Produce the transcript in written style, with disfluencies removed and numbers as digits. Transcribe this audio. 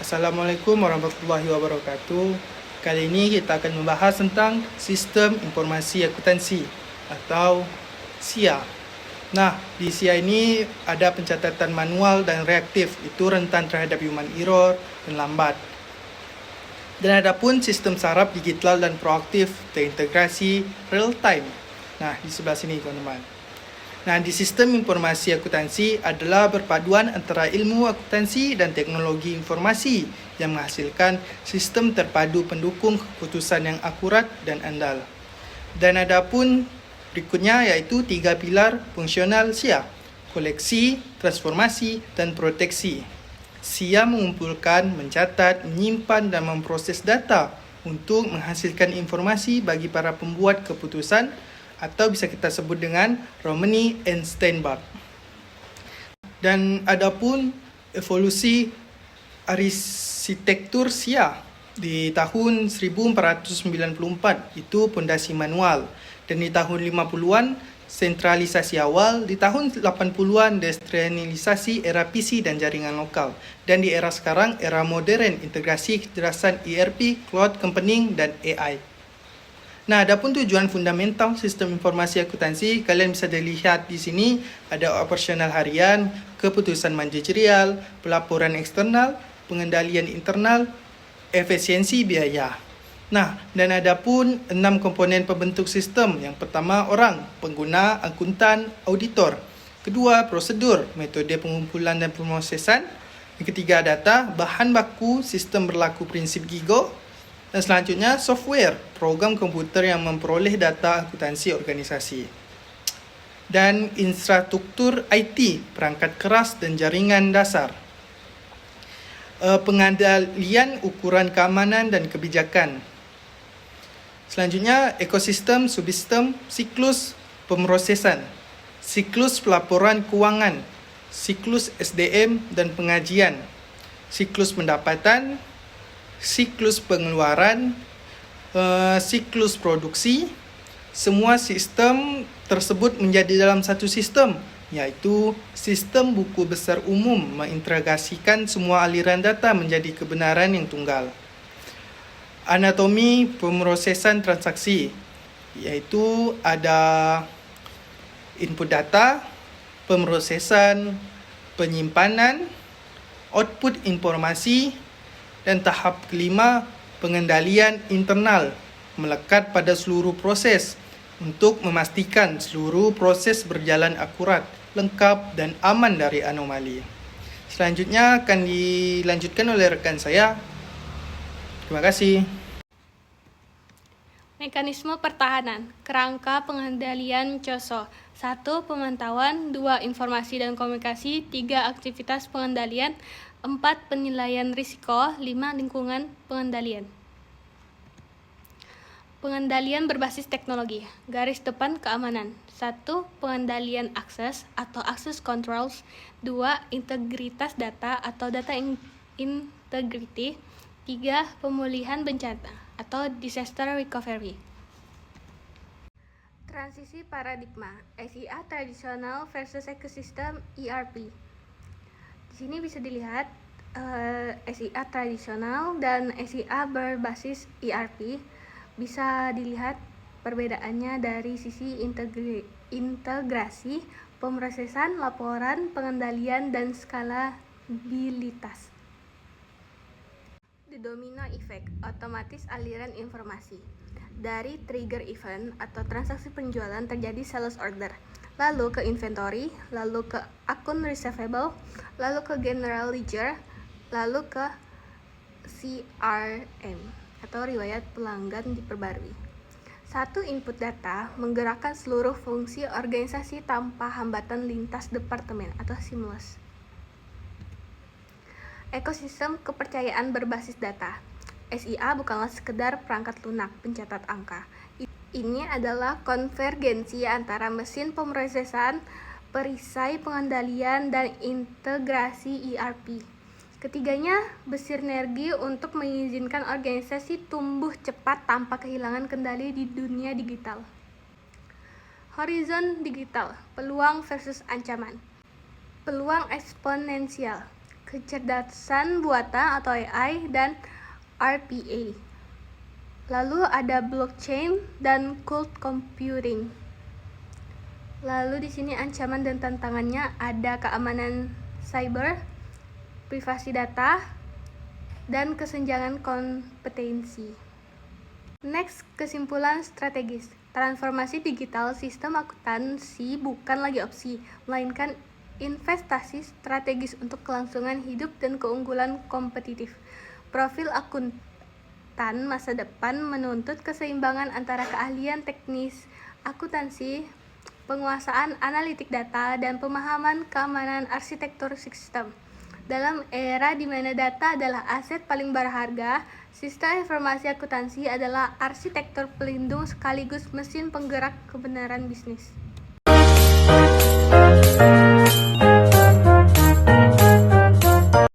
Assalamualaikum warahmatullahi wabarakatuh. Kali ini kita akan membahas tentang Sistem Informasi Akuntansi atau SIA. Nah, di SIA ini ada pencatatan manual dan reaktif, itu rentan terhadap human error dan lambat. Dan ada pun sistem saraf digital dan proaktif terintegrasi real time. Nah, di sebelah sini teman-teman. Nah, di sistem informasi akuntansi adalah perpaduan antara ilmu akuntansi dan teknologi informasi yang menghasilkan sistem terpadu pendukung keputusan yang akurat dan andal. Dan ada pun berikutnya yaitu 3 pilar fungsional SIA: koleksi, transformasi, dan proteksi. SIA mengumpulkan, mencatat, menyimpan, dan memproses data untuk menghasilkan informasi bagi para pembuat keputusan, atau bisa kita sebut dengan Romani and Steinbach. Dan ada pun evolusi arsitektur SIA di tahun 1494, itu pondasi manual. Dan di tahun 50-an sentralisasi awal, di tahun 80-an desentralisasi era PC dan jaringan lokal. Dan di era sekarang, era modern, integrasi kecerdasan ERP, cloud computing, dan AI. Nah, adapun tujuan fundamental sistem informasi akuntansi, kalian bisa dilihat di sini ada operasional harian, keputusan manajerial, pelaporan eksternal, pengendalian internal, efisiensi biaya. Nah, dan ada pun 6 komponen pembentuk sistem. Yang pertama, orang, pengguna, akuntan, auditor. Kedua, prosedur, metode pengumpulan dan pemrosesan. Yang ketiga, data, bahan baku, sistem berlaku prinsip GIGO. Dan selanjutnya, software, program komputer yang memperoleh data akuntansi organisasi. Dan infrastruktur IT, perangkat keras dan jaringan dasar. Pengendalian ukuran keamanan dan kebijakan. Selanjutnya, ekosistem, subsistem, siklus pemrosesan, siklus pelaporan keuangan, siklus SDM dan pengajian, siklus pendapatan, siklus pengeluaran, siklus produksi. Semua sistem tersebut menjadi dalam satu sistem, yaitu sistem buku besar umum mengintegrasikan semua aliran data menjadi kebenaran yang tunggal. Anatomi pemrosesan transaksi, yaitu ada input data, pemrosesan, penyimpanan, output informasi, dan tahap kelima, pengendalian internal, melekat pada seluruh proses untuk memastikan seluruh proses berjalan akurat, lengkap, dan aman dari anomali. Selanjutnya akan dilanjutkan oleh rekan saya. Terima kasih. Mekanisme pertahanan, kerangka pengendalian COSO. 1. Pemantauan, 2. Informasi dan komunikasi, 3. Aktivitas pengendalian, 4. Penilaian risiko, 5. Lingkungan pengendalian. Pengendalian berbasis teknologi, garis depan keamanan. 1. Pengendalian akses atau access controls, 2. Integritas data atau data integrity, 3. Pemulihan bencana atau disaster recovery. Transisi paradigma, SIA tradisional versus ekosistem ERP. Di sini bisa dilihat SIA tradisional dan SIA berbasis ERP. Bisa dilihat perbedaannya dari sisi integrasi, pemrosesan, laporan, pengendalian, dan skalabilitas. The domino effect, otomatis aliran informasi. Dari trigger event atau transaksi penjualan terjadi sales order, lalu ke inventory, lalu ke akun receivable, lalu ke general ledger, lalu ke CRM atau riwayat pelanggan diperbarui. 1. Input data menggerakkan seluruh fungsi organisasi tanpa hambatan lintas departemen atau seamless. Ekosistem kepercayaan berbasis data. SIA bukanlah sekedar perangkat lunak pencatat angka. Ini adalah konvergensi antara mesin pemrosesan, perisai pengendalian, dan integrasi ERP. Ketiganya bersinergi untuk mengizinkan organisasi tumbuh cepat tanpa kehilangan kendali di dunia digital. Horizon digital, peluang versus ancaman. Peluang eksponensial. kecerdasan buatan atau AI, dan RPA. Lalu ada blockchain dan cloud computing. Lalu di sini ancaman dan tantangannya ada keamanan cyber, privasi data, dan kesenjangan kompetensi. Next, kesimpulan strategis. Transformasi digital sistem akuntansi bukan lagi opsi, melainkan investasi strategis untuk kelangsungan hidup dan keunggulan kompetitif. Profil akuntan masa depan menuntut keseimbangan antara keahlian teknis akuntansi, penguasaan analitik data, dan pemahaman keamanan arsitektur sistem. Dalam era di mana data adalah aset paling berharga, sistem informasi akuntansi adalah arsitektur pelindung sekaligus mesin penggerak kebenaran bisnis.